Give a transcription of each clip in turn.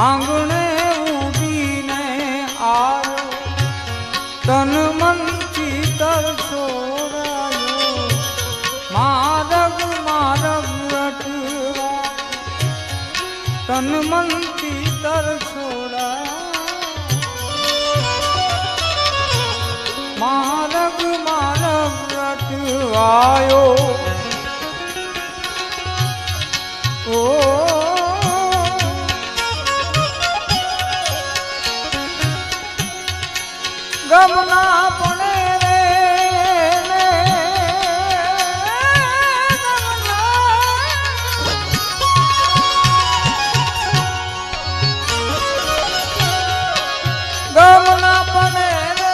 આંગણે ઉભીને આવ્યો તન મન ચિતર છોડાયો મારગ મારગ રટવા તન મન ચિતર છોડાયો મારગ મારગ રટવાયો ઓ ગમના પડે રે ગમના પડે રે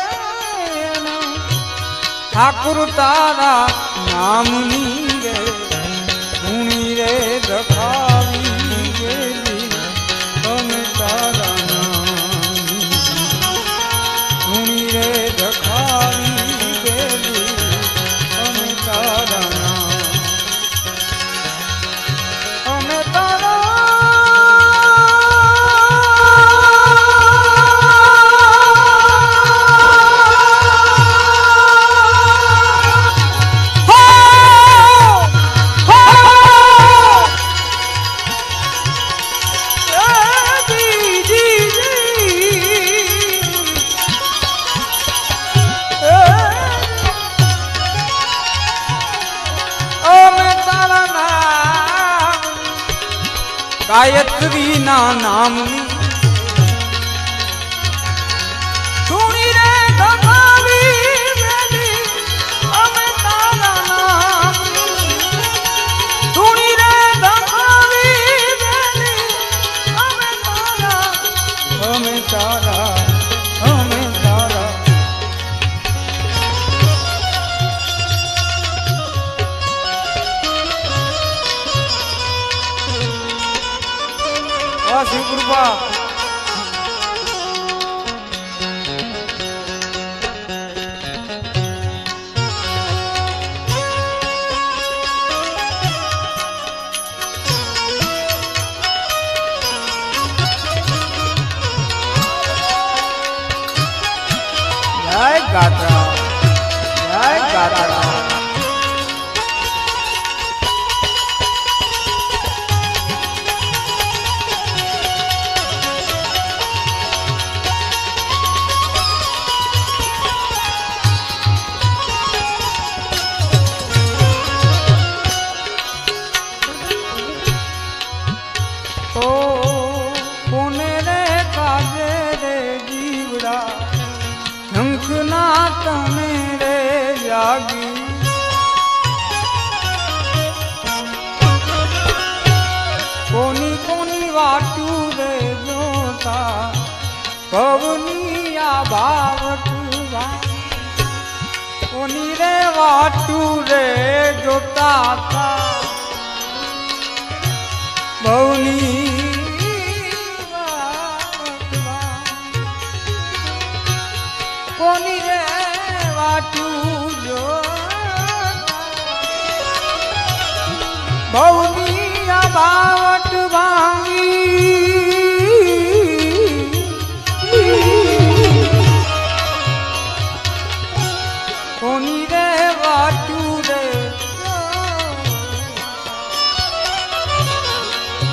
ઠાકુર તારા નામની રે ધૂણી રે દખાવી ગેલી તમે તારા દખાવી ગેલી અમે તારા અમે તારા ગાયત્રી ના નામની ધૂણી રે દબાવી ગેલી અમે તારા નામની ધૂણી રે દબાવી ગેલી અમે તારા અમે તારા અમે તારા શિવ કૃપા જય ગાત્રા જય ગાત્રા શંખના તમે રે જાગી કોની કોની વાટું રે જોતા પવની આ ભાવટવા કોની રે વાટું રે જોતા હતા ભવની કોની રે વાટું જો ભવની આ બાવટ ભાંગી કોની રે વાટું રે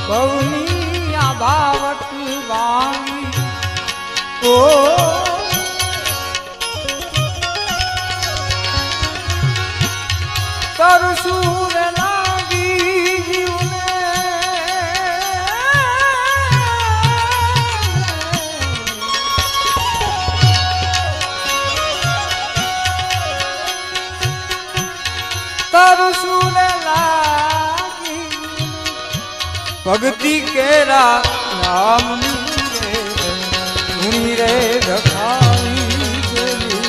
ભવની આ બાવટ ભાંગી ઓ તરસુર લાગી જીવને તરસુર લાગી ભક્તિ કેરા રામની રે ધૂણી રે દખાવી ગેલી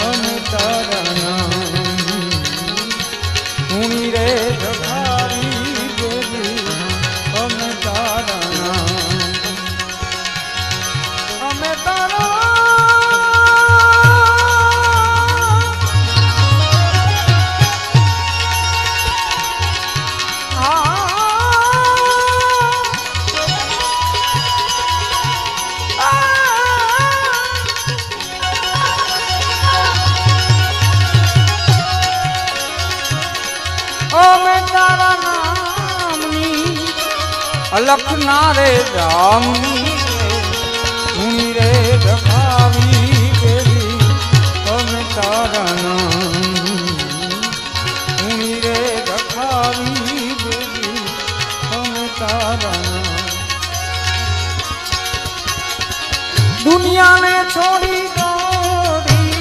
અમે તારા ધૂણી રે દખાવી ગેલી અમે તારા અમે તારા અલખના રે રામની ધૂણી રે રખાવી દેવી અમે તારા નામ ધૂણી રે રખાવી દેવી અમે તારા નામ દુનિયાને છોડી દોરી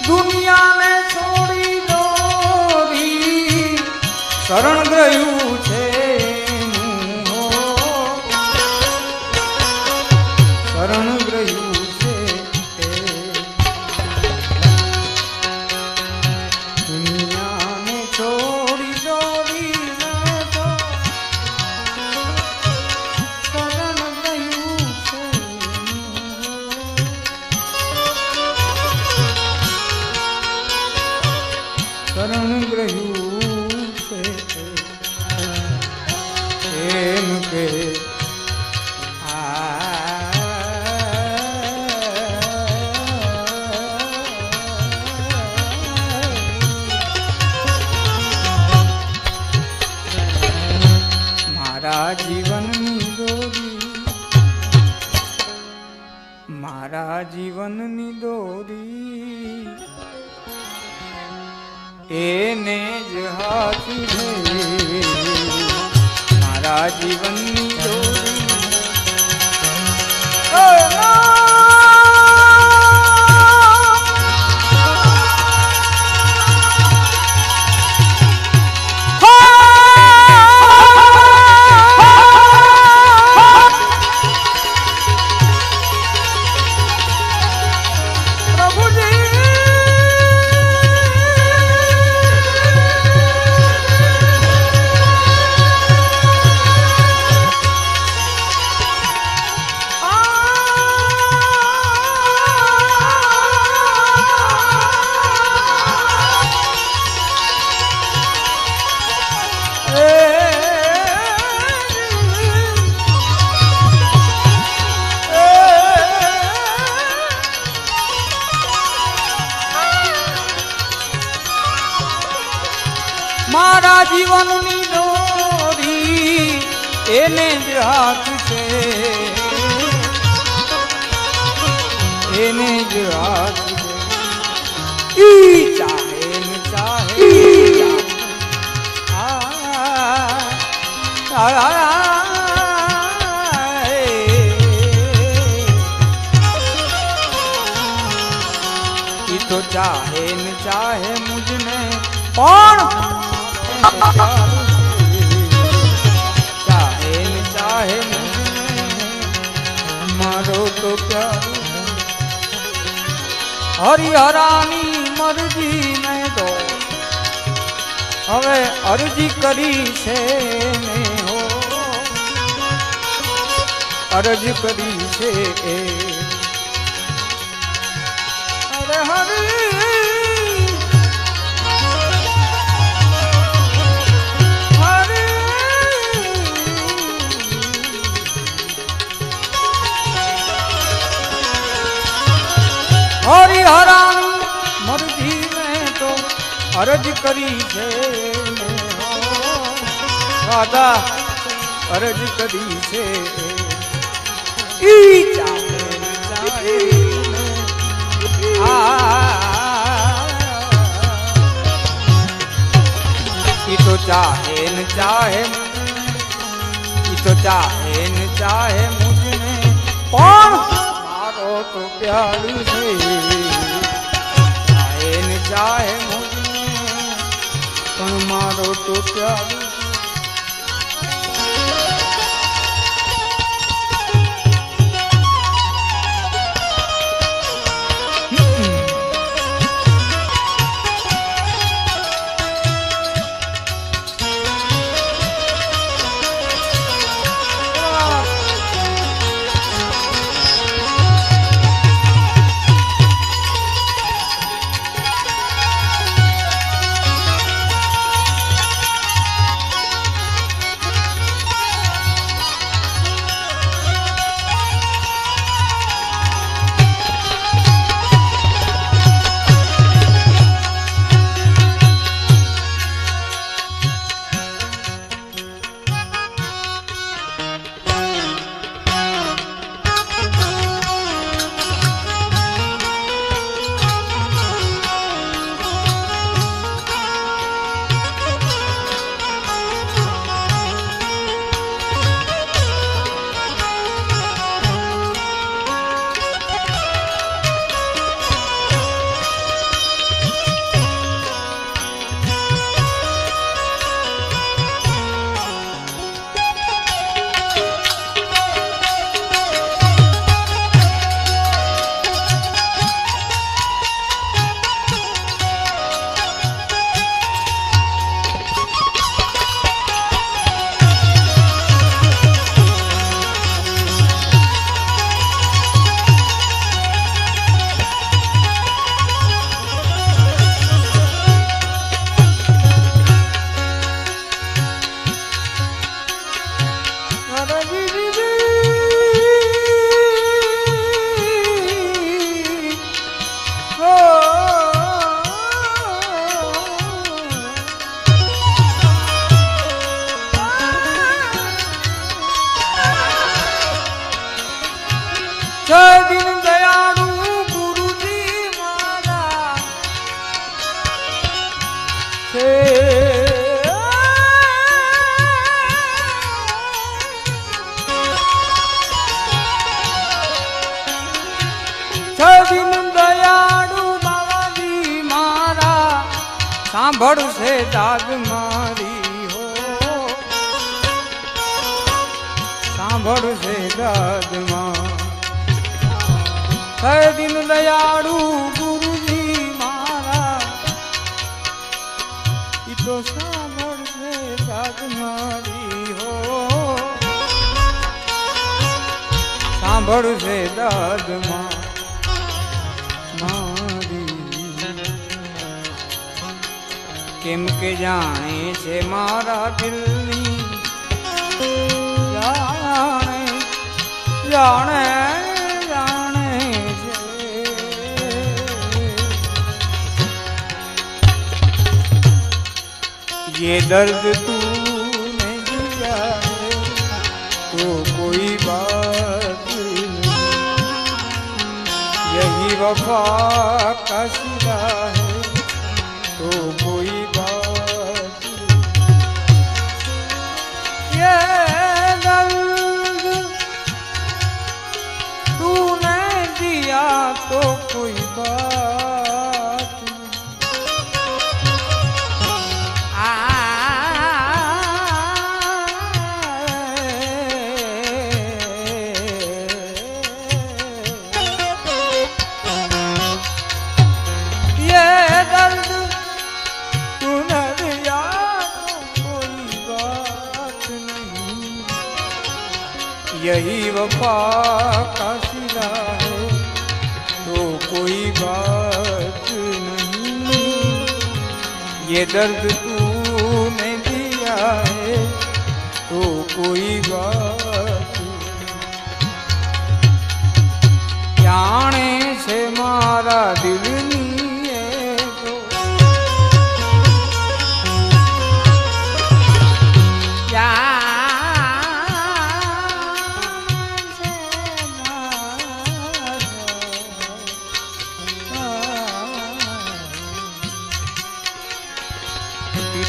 દુનિયાને છોડી દોરી શરણ ગયું છે શરણ ગયું છે દુનિયાને છોડી દોરી શરણ ગ્રહ્યું છે એમ કે મારા જીવનની દોરી મારા જીવનની દોરી એને જ હાથી મારા જીવનની દોરી મારા જીવનની દોરી એને જ હાથ છે એને જ હાથ છે ઈ ચાહે ને ચાહે ઈ તો ચાહે ને ચાહે મુझने પણ ચાહે ને ચાહે મારો તો પ્યારો હરિહરાની મરજી ને તો હવે અરજી કરી છે ને હો અરજ કરી છે અરે હરી હરિહરાની મરજી મેં તો અરજ કરી છે રાધા અરજ કરી છે ઈ ચાહે ચાહે ઈ તો ચાહે ને ચાહે ઈ તો ચાહે ને ચાહે મુझने પણ મારો તો પ્યાર છે ચાહે ને ચાહે મુझने પણ મારો તો પ્યાર સાંભળશે દાદ મારી હો, સાંભળશે દાદ મારી દિન દયાળુ ગુરુજી મારા ઈ તો સાંભળશે દાદ મારી હો, સાંભળશે દાદ મારી કેમ કે જાણે છે મારા દિલની જાણે જાણે જાણે છે ये दर्द तूने दिया है तो कोई बात नहीं, यही वफा का सिला है तो कोई बात नहीं, ये दर्द तूने दिया तो कोई बात यही वफा का सिला है तो कोई बात नहीं, ये दर्द तूने दिया है तो कोई बात नहीं, जाने से मारा दिल नहीं है तो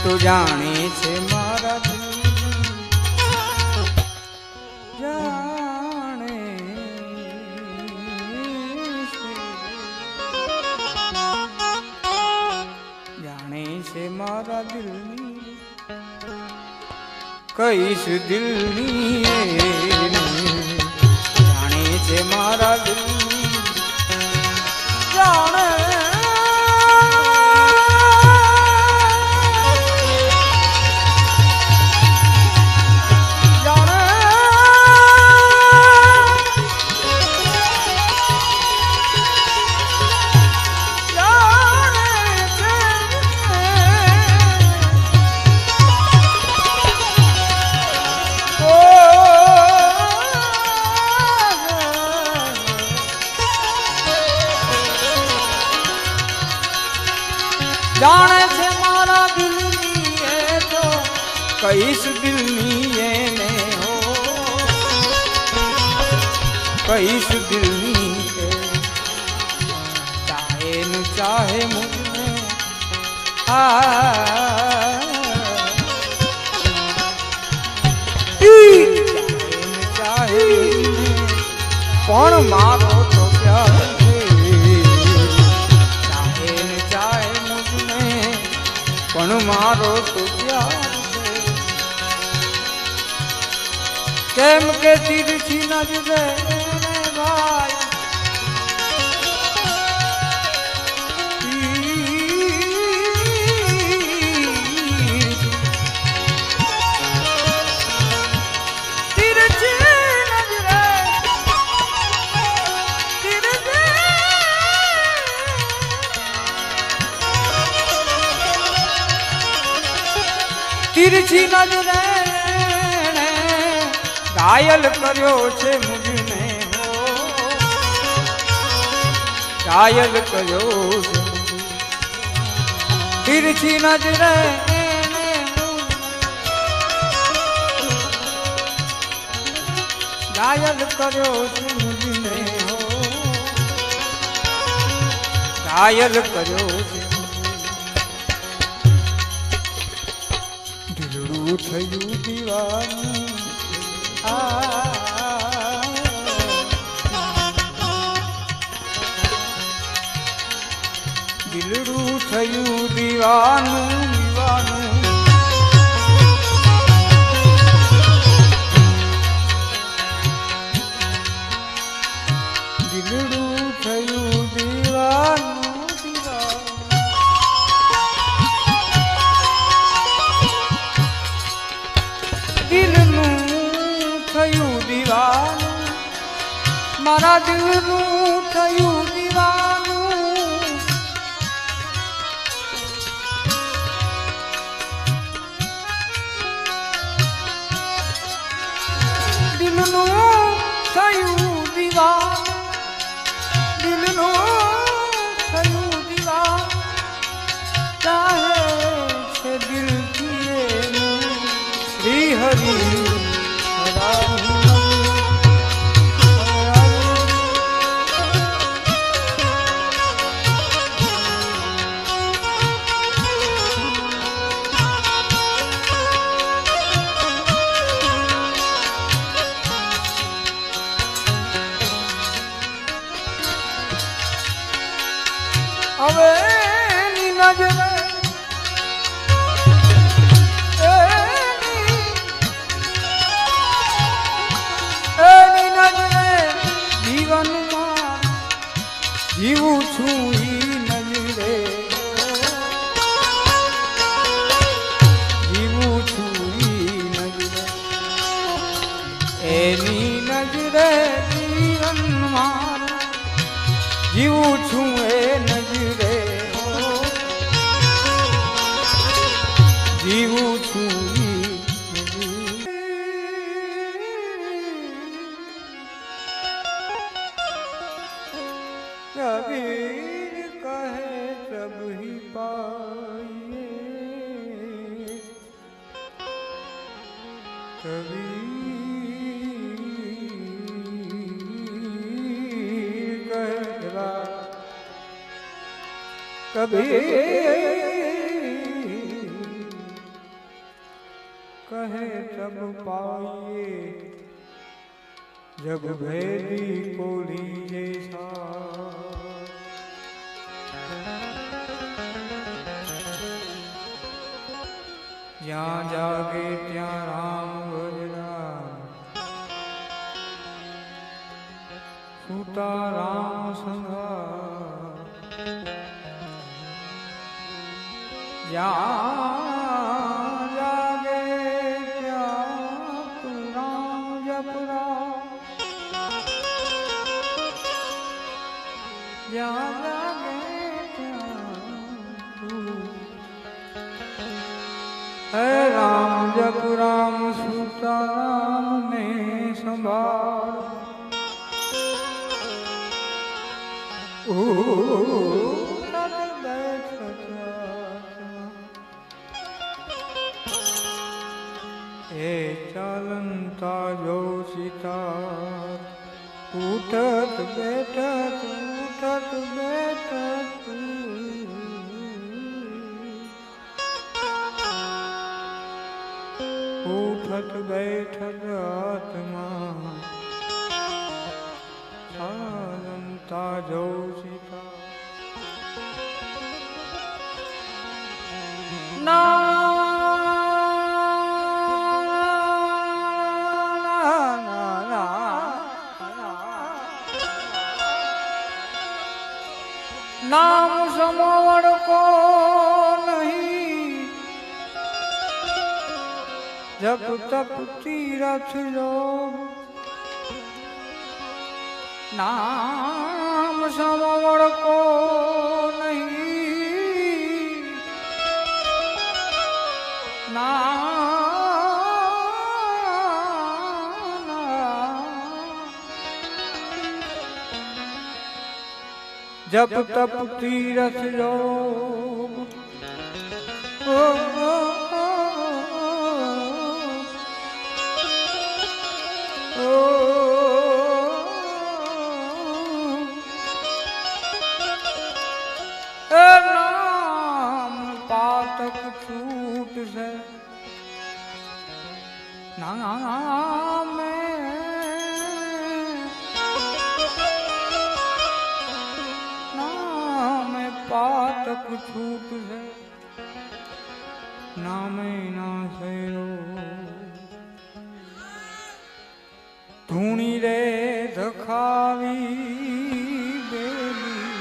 तो जाने से मारा जाने जाने से मारा दिल कईस दिल जाने से मारा दिल जाने जाने से मारा दिल नहीं तो कईस दिल नहीं हो, कईस दिल नहीं चाहे न चाहे मुझे चाहे पण मारो तो प्यार पण मारो तो प्यार केम के तिरछी नजरे भाई तिरछी नजरे तिरछी नजरे घायल कर्यो छे मुझने हो, घायल कर्यो छे तिरछी नजरे घायल कर्यो छे मुझने हो, घायल कर्यो छे दिलड़ू थयु दीवानी દિલડું થયું દીવાનું દીવાનું દિલડું થયું દીવાનું દિલનું થયું દીવાનું મારા દિલનું થયું દીવાનું દિલનું થયું દીવાનું દિલનું થયું દીવાનું ચાહે છે દિલથી એનું શ્રી હરિ હવે એની નજરે એની નજરે જીવનમાં જીવું છું ઈ નજરે જીવું છું ઈ નજરે એની નજરે જીવનમાં જીવું છું એ નજરે જીવું છું કબીર કહે સબ હી પાઈએ કબીર कहे तब पाइए जब भेदी कोली जैसा જ્યાં જાગે ત્યાં રામ ભજના સુતા રામ સંગા જ્યાં જાગે ત્યાં તું રામ જપરા જ્યાં જાગે ત્યાં તું હે રામ જપ રામ સુતા રામ ને સંભાળ એ ચાલંતા જો સિતાર ઉઠત બેઠત ઉઠત બેઠત ઉઠત બેઠત આત્મા ચાલંતા જો સિતાર नाम समवड़ को नहीं जब तक तीरथ योग नाम समवड़ को नहीं जब तप तीरथ योग नाम पातक छूट से नाम पात તક છૂટ છે નામે ના થયો ધૂણી રે ધખાવી બેલી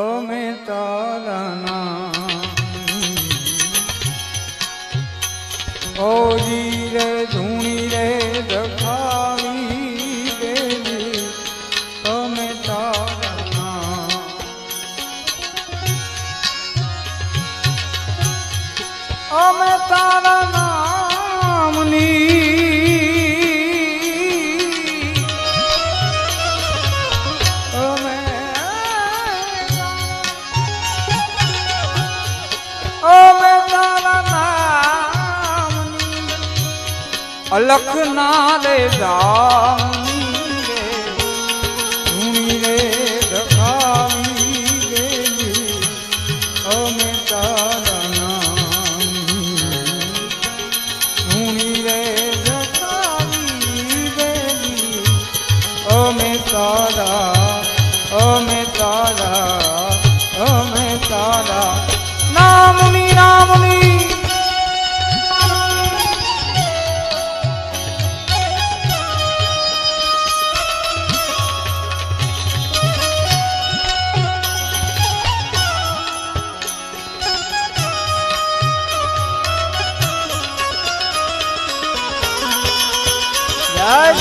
અમે તારા નામ ઓજી રે ધૂણી રે ધખાવી બેલી અમે તારા નામ અમે તારા નામની અલખ ના રે જામની રે ધૂણી રે ધખાવી ગેલી અમે તારા નામની ધૂણી રે ધખાવી ગેલી અમે તારા નામની નામની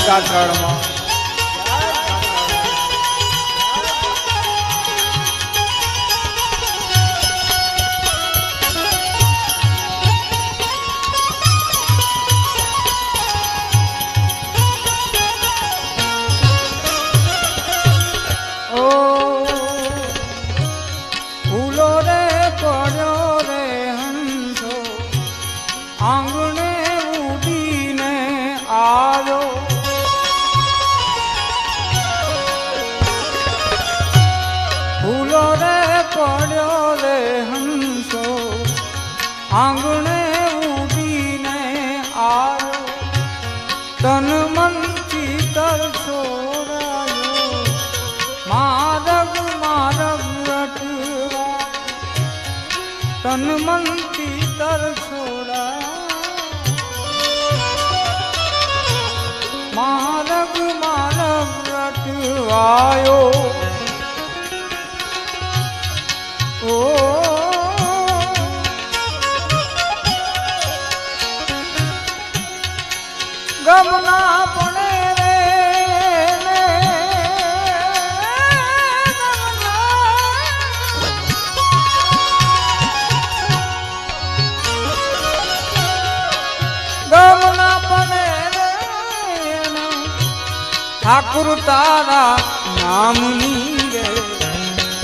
ગાથાળમાં ફૂલો રે પડ્યો રે હંસો આંગણે ઉડીને આવ્યો ફૂલો રે પડ્યો રે હંસો આંગણે ઉડીને આવ્યો તન મન ચિતર છોડાયો મારગ રટવા તન મન ચિતર છોડાયો મારગ રટવાયો ઓ ગમના પડે રે ગમના પડે રે ઠાકુર તારા નામની રે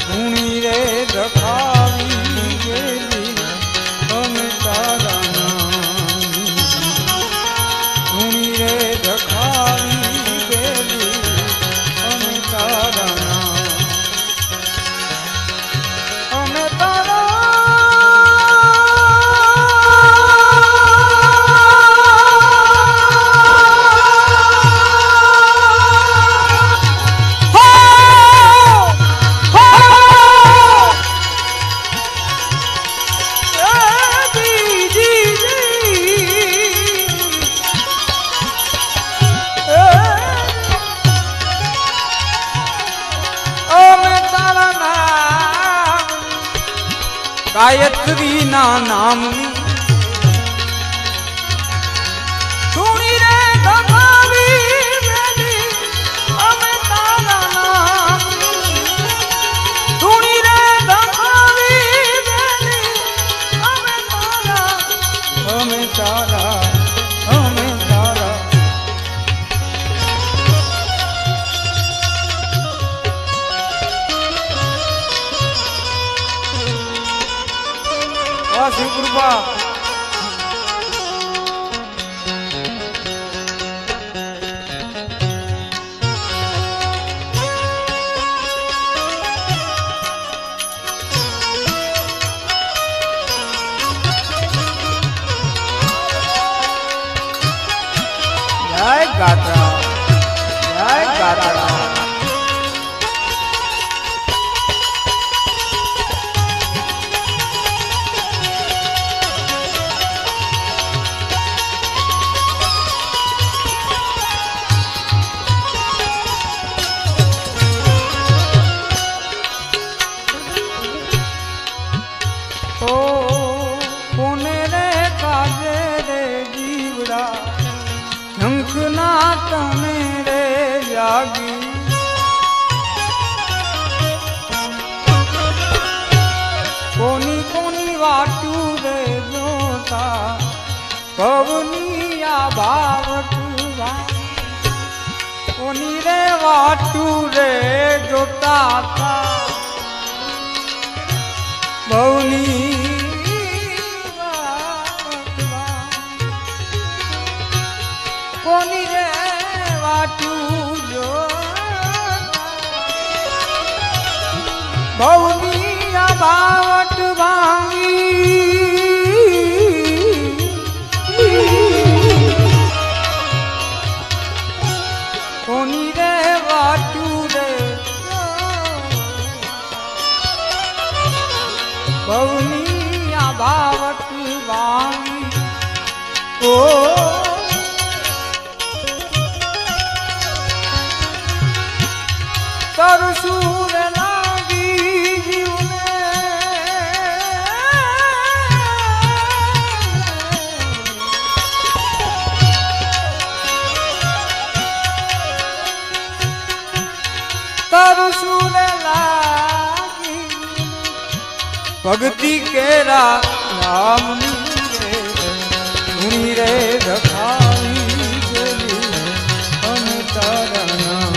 ધૂણી રે ધખાવી ગેલી અમે તારા નામની ધૂણી રે ધખાવી ગેલી અમે તારા નામ અમે તારા ગાયત્રી ના નામની ધૂણી રે ધખાવી ગેલી અમે તારા નામની ધૂણી રે ધખાવી ગેલી અમે તારા શિવ કૃપા જય ગાતા જય ગાતા ભવની આ ભાવટુવા કોની રે વાટુ રે જોતા હતા ભવની વાટવા કોની રે વાટુ જો ભવની આ ભાવટ ભાંગી કોની રે વાટુ રે ભવની આ ભાવટ ભાંગી ઓ તરસુર લાગી જીવને તરસુર લાગી ભક્તિ કેરા રામની રે ધૂણી રે રખાવી ગયેલી અમે તારા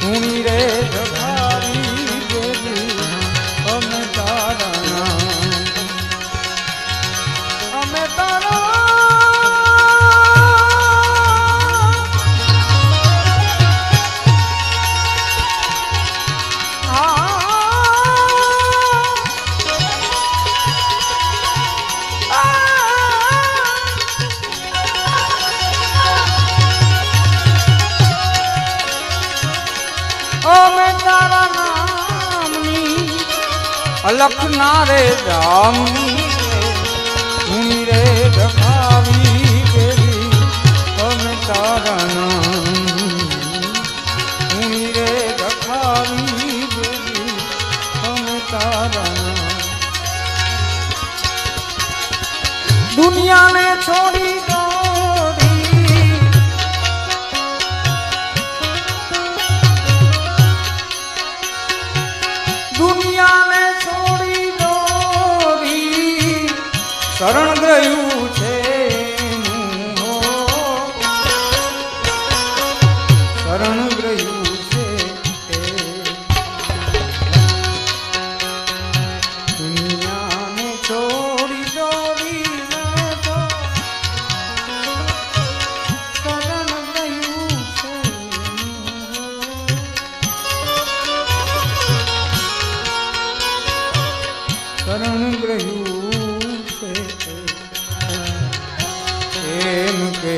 ધૂણી રે રખાવી ગયેલી અમે તારા અમે તારા લખના રે રામની ધૂણી રે રખાવી ગયેલી અમે તારા ધૂણી રે રખાવી ગયેલી અમે તારા દુનિયાને છોડી દુનિયાને શરણ ગયું છે શરણ ગયું છે દુનિયાને છોડી દોરી તો શરણ ગયું છે શરણ ગયું એમ કે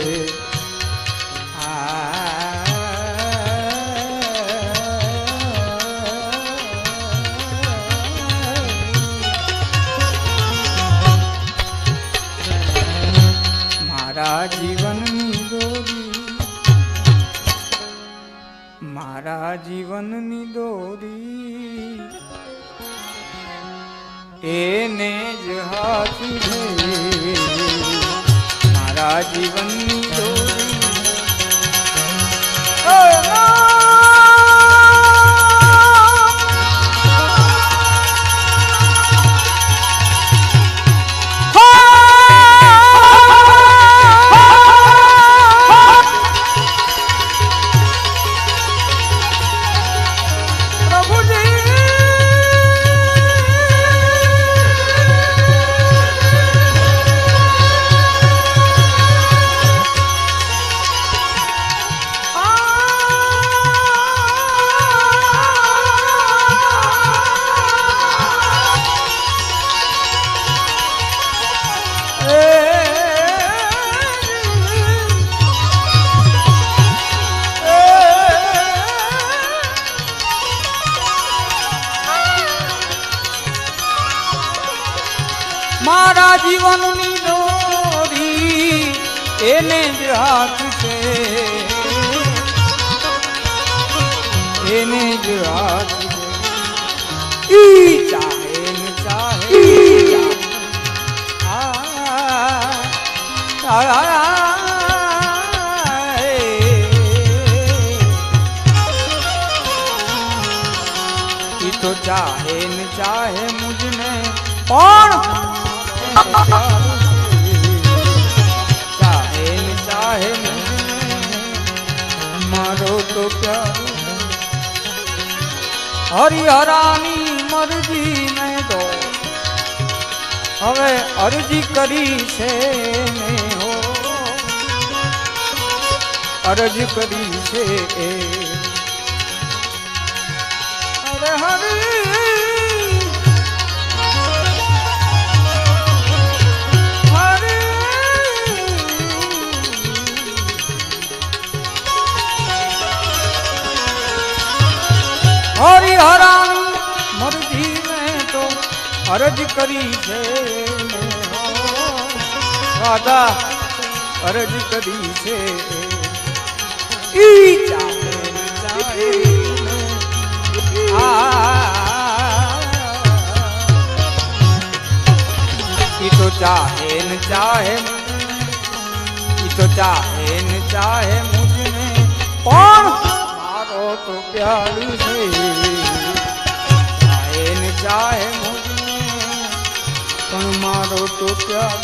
મારા જીવનની દોરી મારા જીવનની દોરી એને જ હાથ મારા જીવનની દોરી મારા જીવનની દોરી એને જ હાથ છે એને જ હાથ છે ઈ ચાહે ન ચાહે ઈ તો ચાહે ન ચાહે મુझने પણ मारो तो प्यार हरिहरानी मरजी ने दो हवे अर्जी करी से ने हो अर्ज करी से अरे हरी हरिहरानी मरजी में तो अर्ज करी છે રાધા अर्ज करी છે ઈ ચાહે ઈ તો ચાહે ન ચાહે ઈ તો ચાહે ન ચાહે મુझने પણ મારો તો પ્યાર છે ચાહે ન ચાહે મુझने પણ મારો તો પ્યાર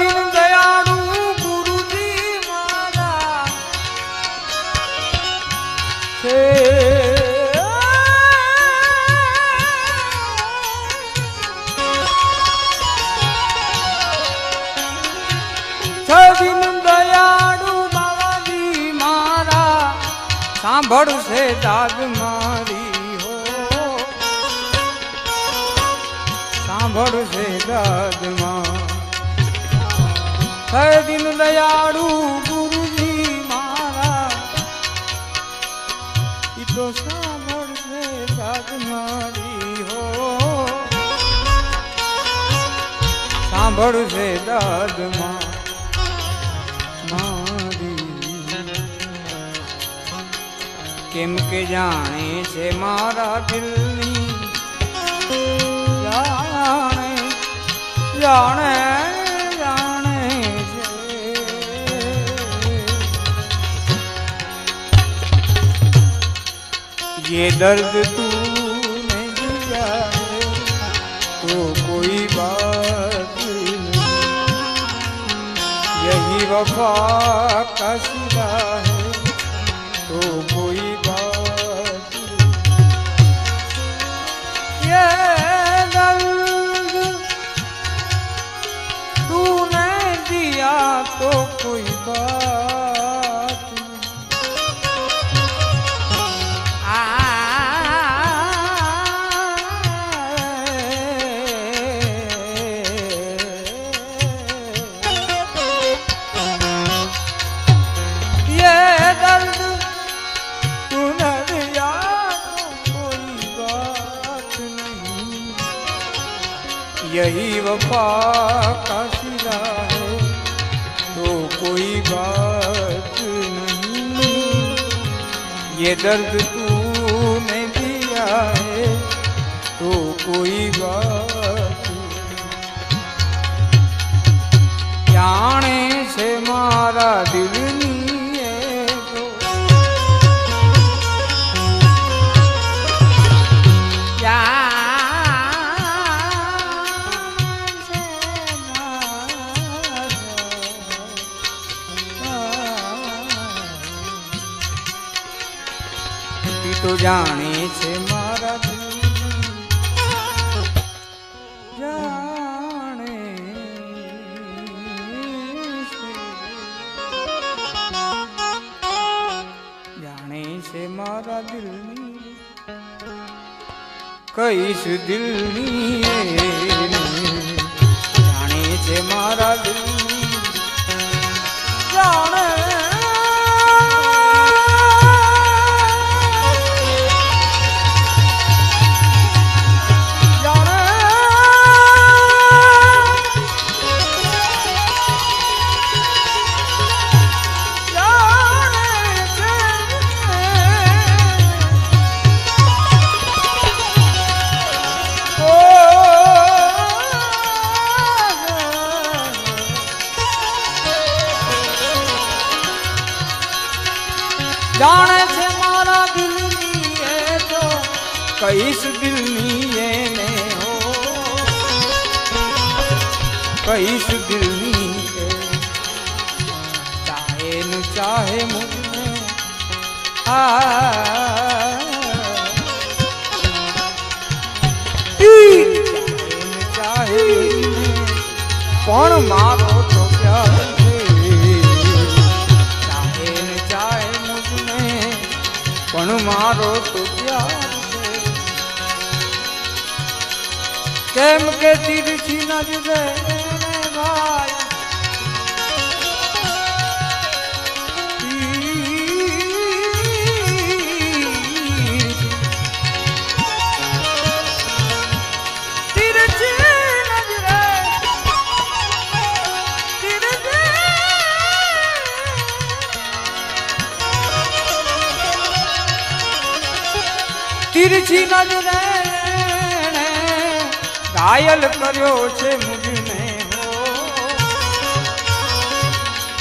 दिन दयालु गुरु जी मारा दिन दयालु बाबा जी मारा सांभळ से दाद मारी हो सांभळ से दाद मारी है दिन दयालु गुरु जी मारा ई तो सांभळ से दाद मारी हो सांभळ से दाद मारी केम के जाने से मारा दिलनी जाने जाने ये दर्द तूने दिया है तो कोई बात नहीं यही वफा का सिला है तो कोई बात नहीं ये दर्द तूने दिया तो कोई बात यही वफा का सिला है तो कोई बात नहीं, ये दर्द तूने दिया है तो कोई बात नहीं। जाने से मारा दिल नहीं है तो तो जाने से मारा जाने से मारा दिल कईस दिल जाने से मारा दिल जाने जाने से मारा दिल नहीं तो कईस दिल नहीं हो कईस दिल नहीं चाहे न चाहे मुझमें चाहे कौन मारो तो प्यार पण मारो तो प्यार केम के तिरछी नजरे भाई तिरछी नजरे तिरछी नजरे घायल कर्यो छे मुझने हो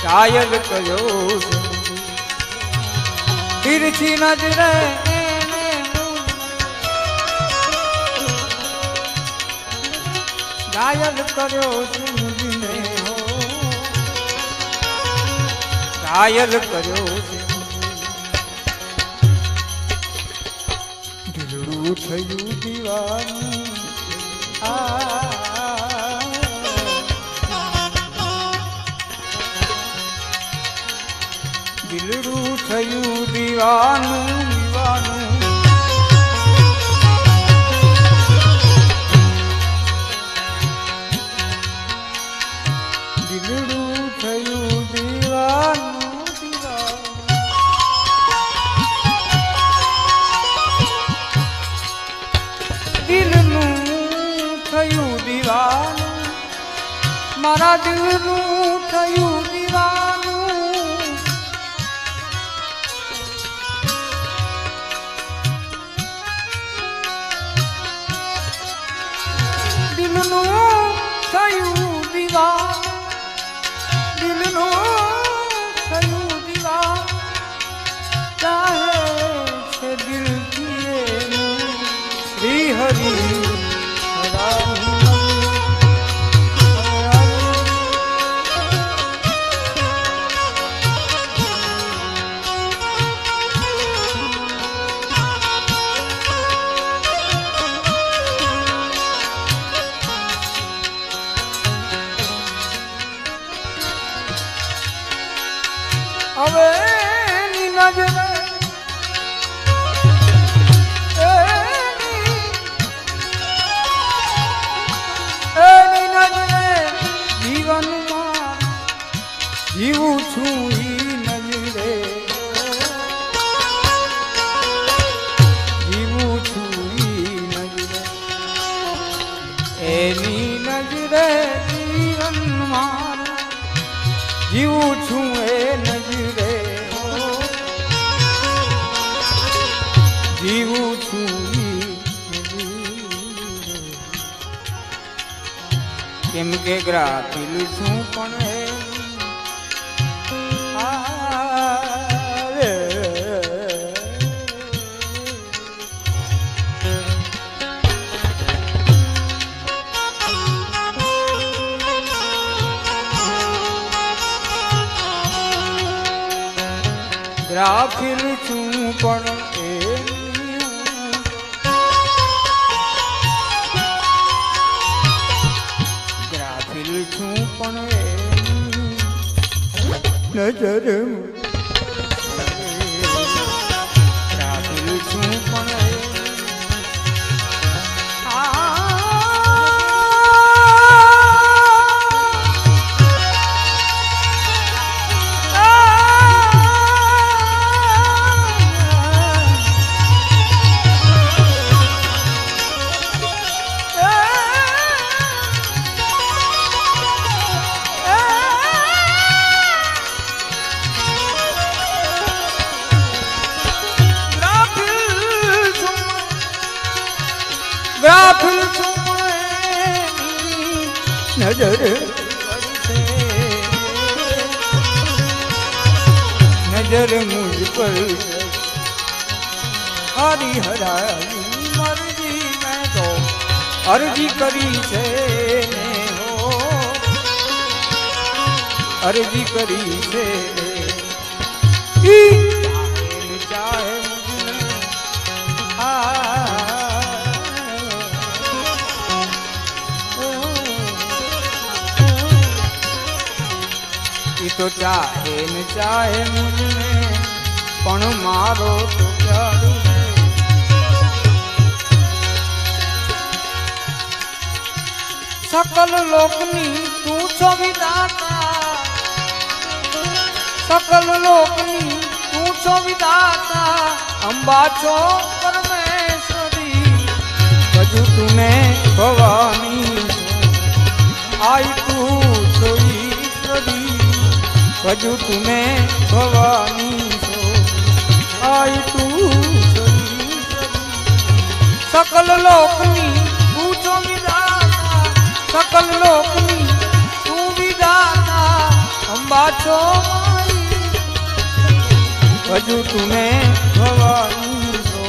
घायल कर्यो छे तिरछी नजरे घायल कर्यो छे मुझने हो घायल कर्यो छे थયું દીવાનું દિલડું થયું દીવાનું દીવાનું દિલડું થયું દીવાનું દિલનું થયું દીવાનું મારા દિલનું થયું દીવાનું દિલનું થયું દીવાનું દિલનું થયું દીવાનું ચાહે છે દિલથી શ્રી હરિ હવે ની નજરે જીવું છું ઈ નજરે જીવું છું ઈ નજરે એની રે જીવન મારું જીવું છું એ નજરે જીવું છું કેમ કે ગ્રાફિલ છું પણ ગ્રાફિલ છું પણ ગ્રાફિલ છું પણ નજર ગ્રાફિલ છું પણ ગ્રાફિલ છું નજર નજર મુझ પર હરી હરાઈ મરજી મેં તો અરજી કરી છે હો અરજી કરી છે ચાહે તો ચાહે ન ચાહે મુझને પણ મારો તો પ્યાર સકલ લોકની તું છો વિધાતા સકલ લોકની તું છો વિધાતા અંબા છો પરમેશ્વરી હજુ તુને ભવાની આઈ તું છો ઈશ્વરી भजू तुम्हें भवानी सो आई तू सकल लोकनी पूछो विदाता सकल लोकनी तू विदाता अंबा छो माई भजू तुम्हें भवानी सो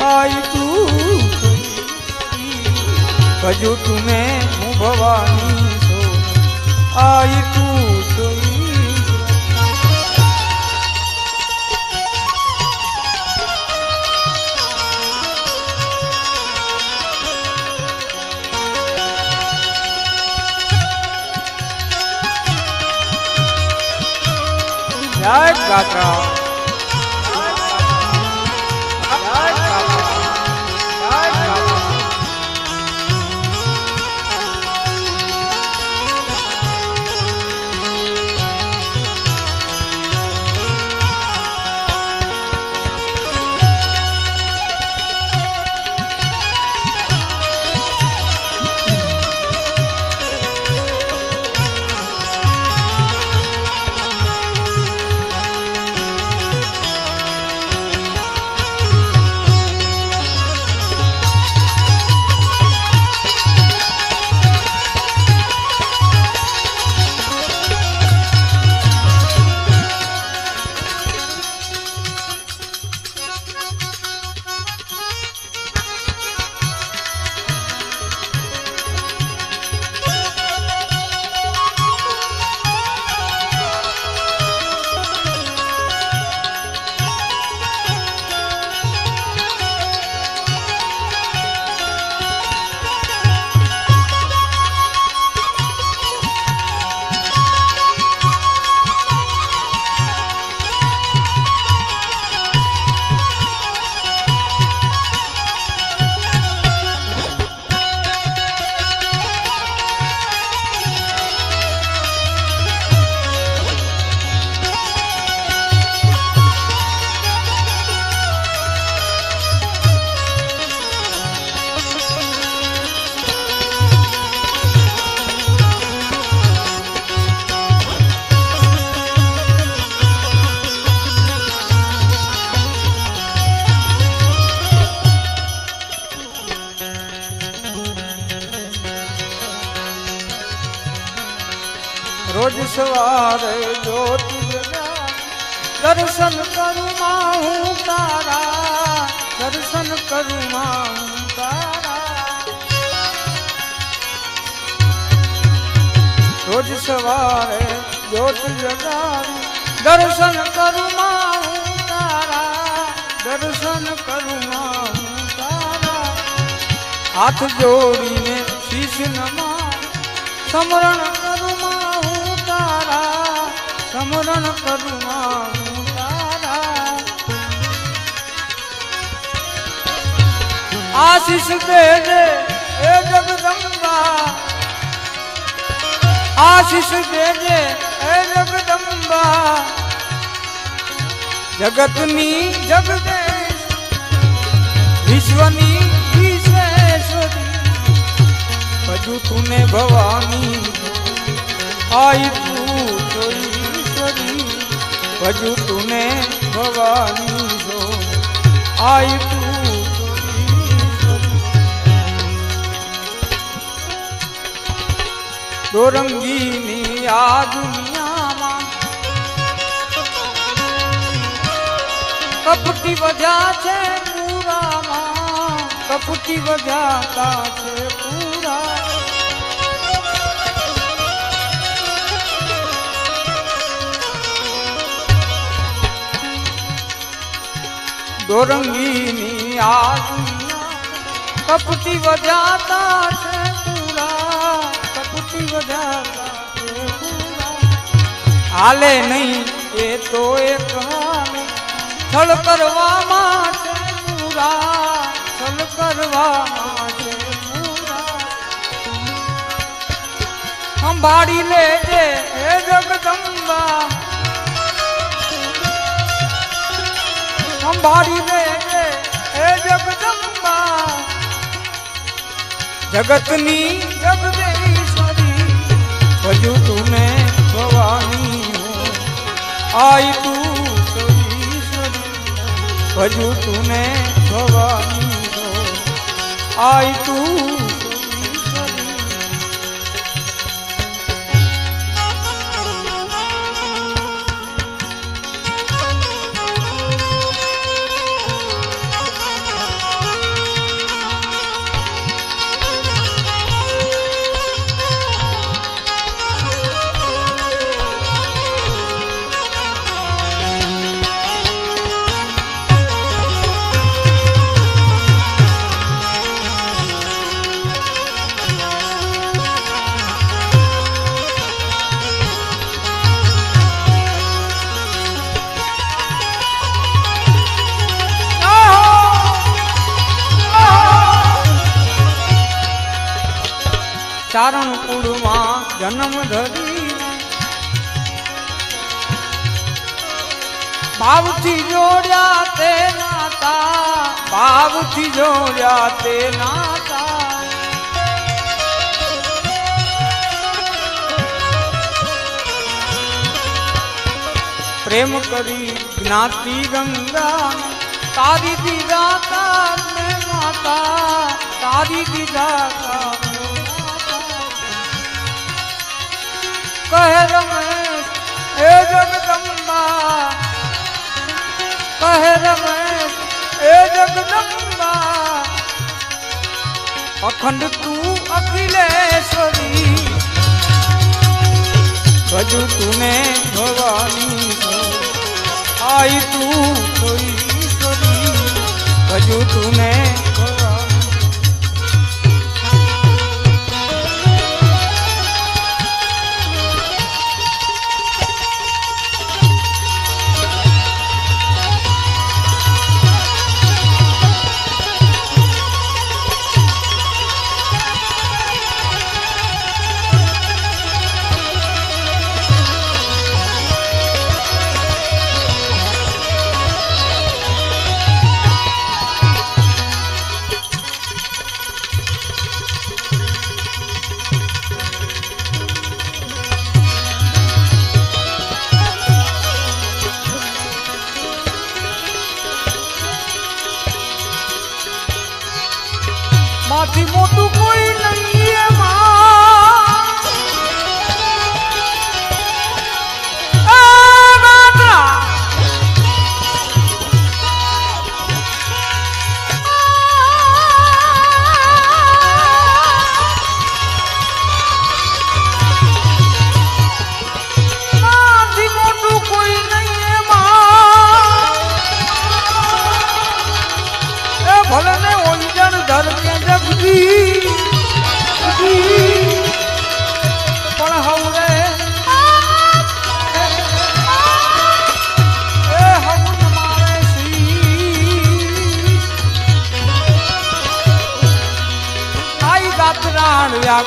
आई तू भजू तुम्हें हूँ भवानी सो आई तू जय गाता રોજ સવારે જોત જગા દર્શન કરું માં હું તારા દર્શન કરું માં હું તારા રોજ સવારે જોત જગાવી દર્શન કરું માં હું તારા દર્શન કરું માં હું તારા હાથ જોડીને શીશ નમા સમરણ કરું માં હું તારા સમરણ કરું માં હું તારા આશીષ દેજે એ જગદંબા આશીષ દેજે એ જગદંબા જગતની જગદેશ વિશ્વની વિશ્વેશ્વરી હજુ તુને ભવાની આઈ તું તો ઈશ્વરી હજુ તુને ભવાની જો આઈ તું તો ઈશ્વરી દોરંગીની આ દુનિયામાં કપટી વધ્યા છે પૂરામાં કપટી વધ્યાતા છે પૂરા દોરંગીની આ દુનિયા કપટી વધ્યાતા છે પૂરા કપટી વધ્યાતા છે પૂરા હાલે નહીં એ તો એક હાલે છળ કરવા માટે પૂરા છળ કરવા માટે પૂરા સંભાળી લેજે હે જગદંબા સંભાળી લેજે હે જગદંબા જગતની જગદેશ્વરી હજુ તુને ભવાની હો આઈ તું હજુ તુને ભવાની હો આઈ તું ચારણ કુળમાં જન્મ ધરી ભાવથી જોડ્યા તે નાતા ભાવથી જોડ્યા તે નાતા પ્રેમ કરી જ્ઞાતિ ગંગા તારી દીધા તારને માતા તારી દીધા કહે રમેશ હે જગદંબા કહે રમેશ હે જગદંબા અખંડ તું અખિલેશ્વરી હજુ તુને ભવાની હો આઈ તું તો ઈશ્વરી હજુ તુને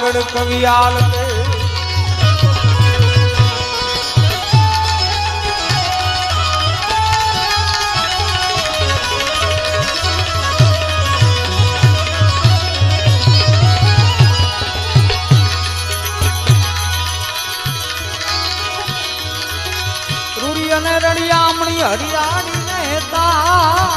આગળ કવિયાલ કે રૂડી અને રળિયામણી હરિયાળી નેતા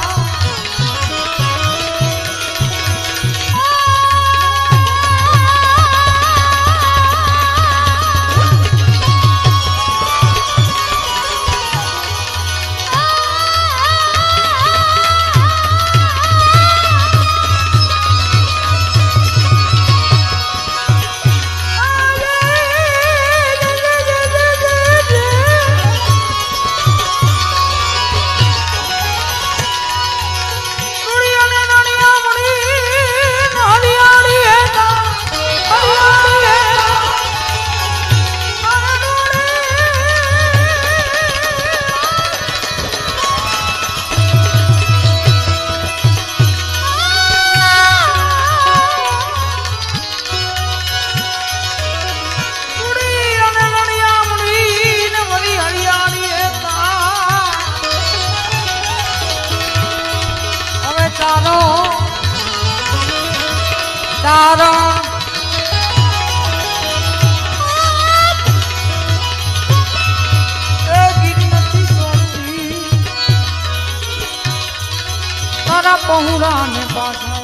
પહોળા ને પાછા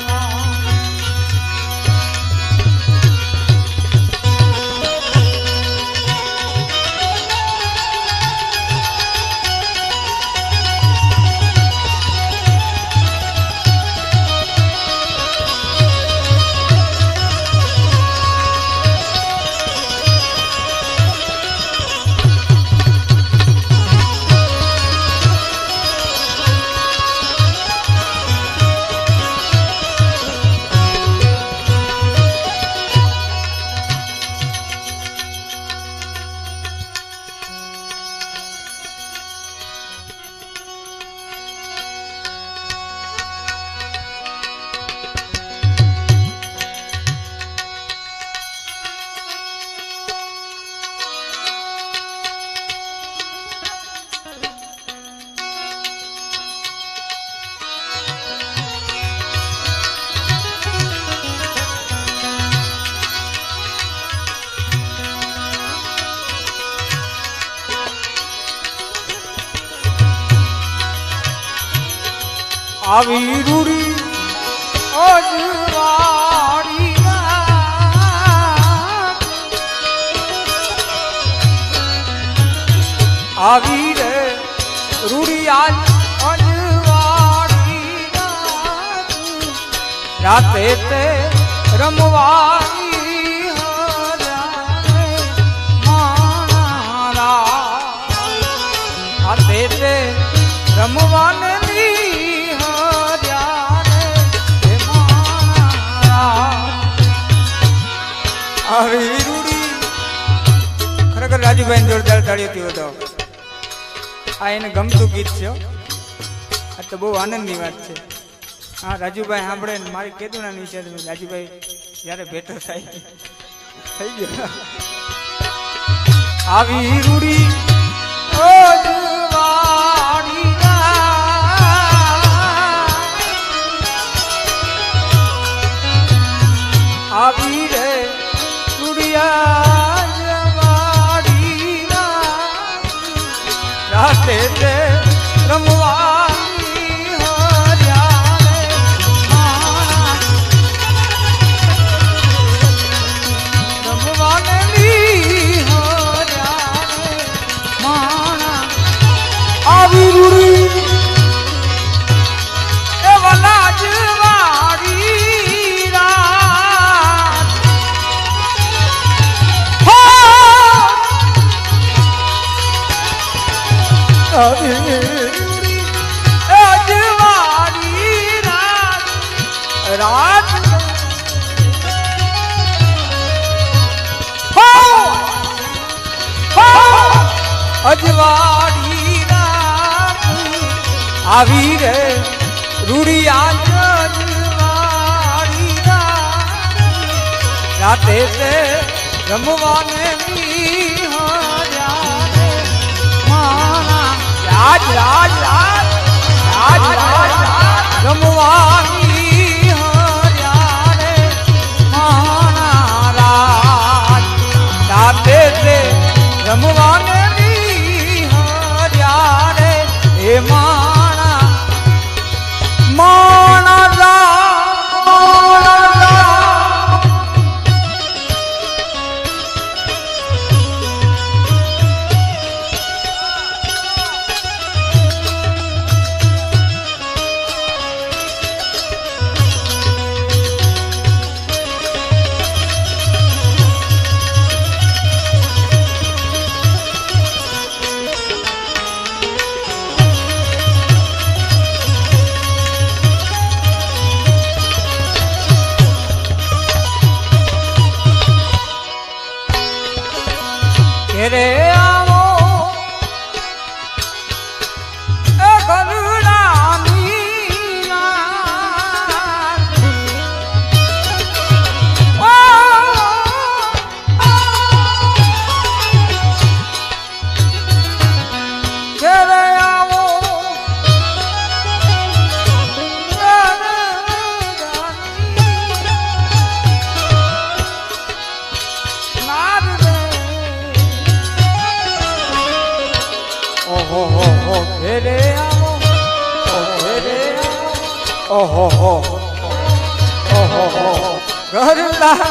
આવી રૂડી અજવાળી આવી રે રૂડી આજ અજવાળી રાતે તે રમવાની મારા રાતે તે રમવાને ખરેખર રાજુભાઈ જોરદાર તાળીઓથી હતો. આ એને ગમતું ગીત છે. આ તો બહુ આનંદની વાત છે. હા રાજુભાઈ સાંભળે ને મારી કીધું ના વિશે રાજુભાઈ જયારે ભેટો થાય થઈ ગયો. આવી રૂડી આવી રે રાતે તે રમવાની રમવાની માણા આવી રૂડી એ વલાજવાડી રાત અજવાળી રાત રાત અજવાળી રાત આવી રે રૂડી આજ અજવાળી રાત રાતે તે રમવાને નિહાળ્યા રે મારા રાજ રાજ રાજ રાજ રાજ રમવાની હર્યા રે મારા રાજ રાતે તે રમવાને નિહાળ્યા રે હે મારા મારા ઘેરે આવો એ ગરુડાની નાથ ઘેરે આવો ઓહો ઘેરે આવો ઘેરે આવો ઓહો ગરુડા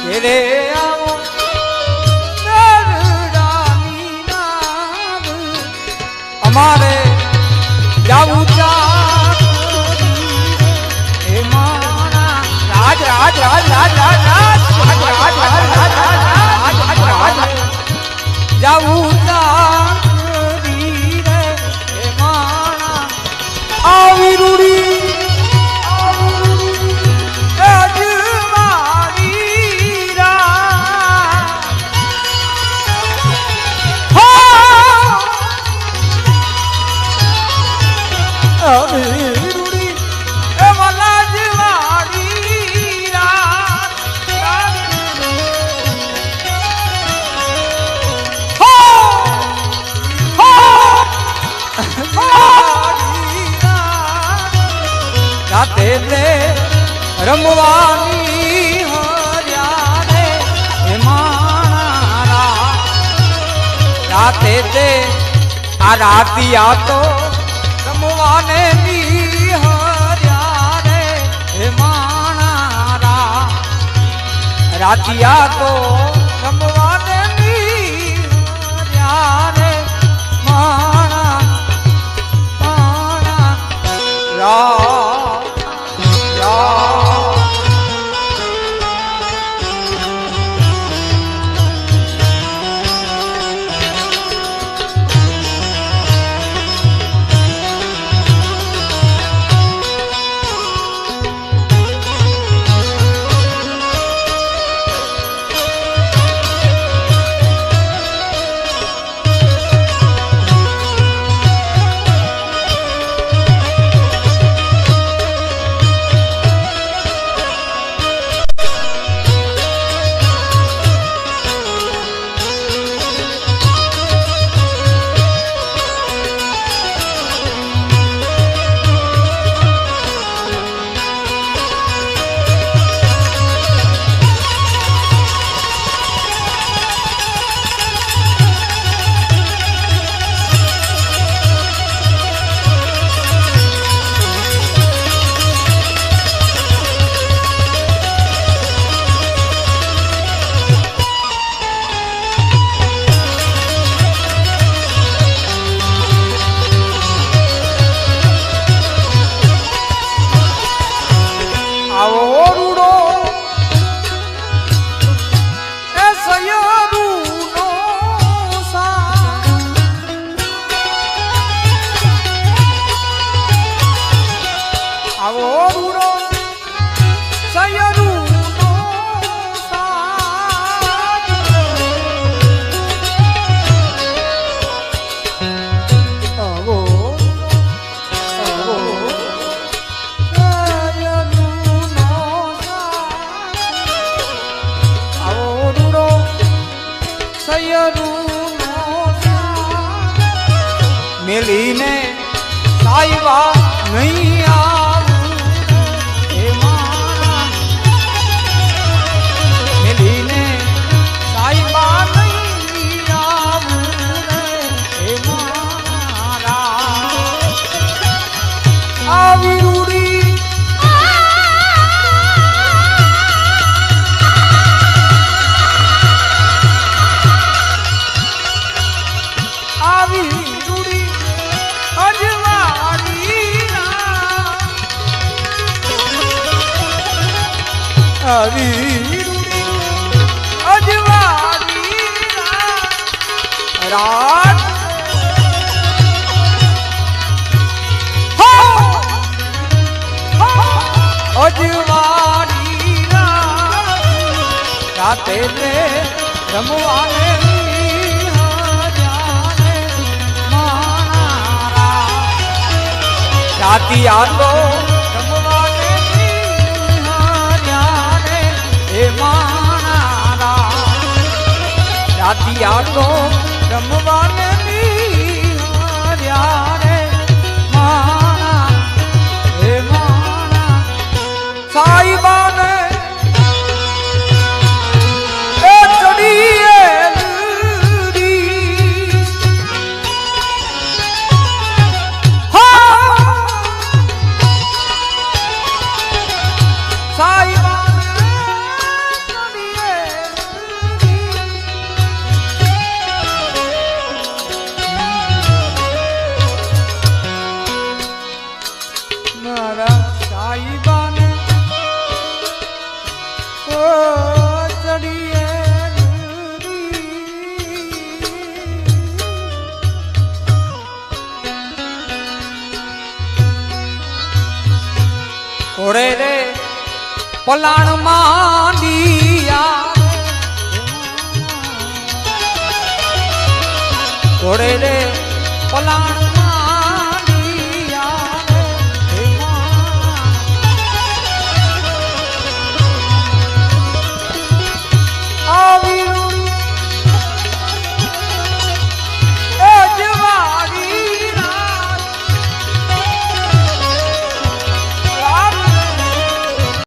ઘેરે આવો ગરુડાની નાદ અમારે જાવું ચાકરી હે મારા રાજ રાજ રાજ રાજ રાજ રાજ રાજ રાજ રાજ જાવું ચાકરી રે હે મારા આવી રૂડી અજવાળી રાત આવી રૂડી એ વલાજવાળી રાત રાતે તે રમવાની હર્યા રે હે મારા રાતે તે આ રાતિયા તો રમવાને નિહાળ્યા રે હે મારા રાતિયા તો રમવાને નિહાળ્યા રે મારા રા સયરુનો મેલીને સાયવા નહીં આવું હે મારા મેલીને સાયવા નહીં આવું હે મારા આવી રૂડી આવી રૂડી અજવાળી રાત અજવાળી રાતે રે રમવાને રાતી આલો રમવાને હે મારા રાતી આલો રમવાને રે મારા હે મારા સાઈબાને એ ચડીએ ઘોડે રે પલાણ માંડિયા ઘોડે રે પલાણ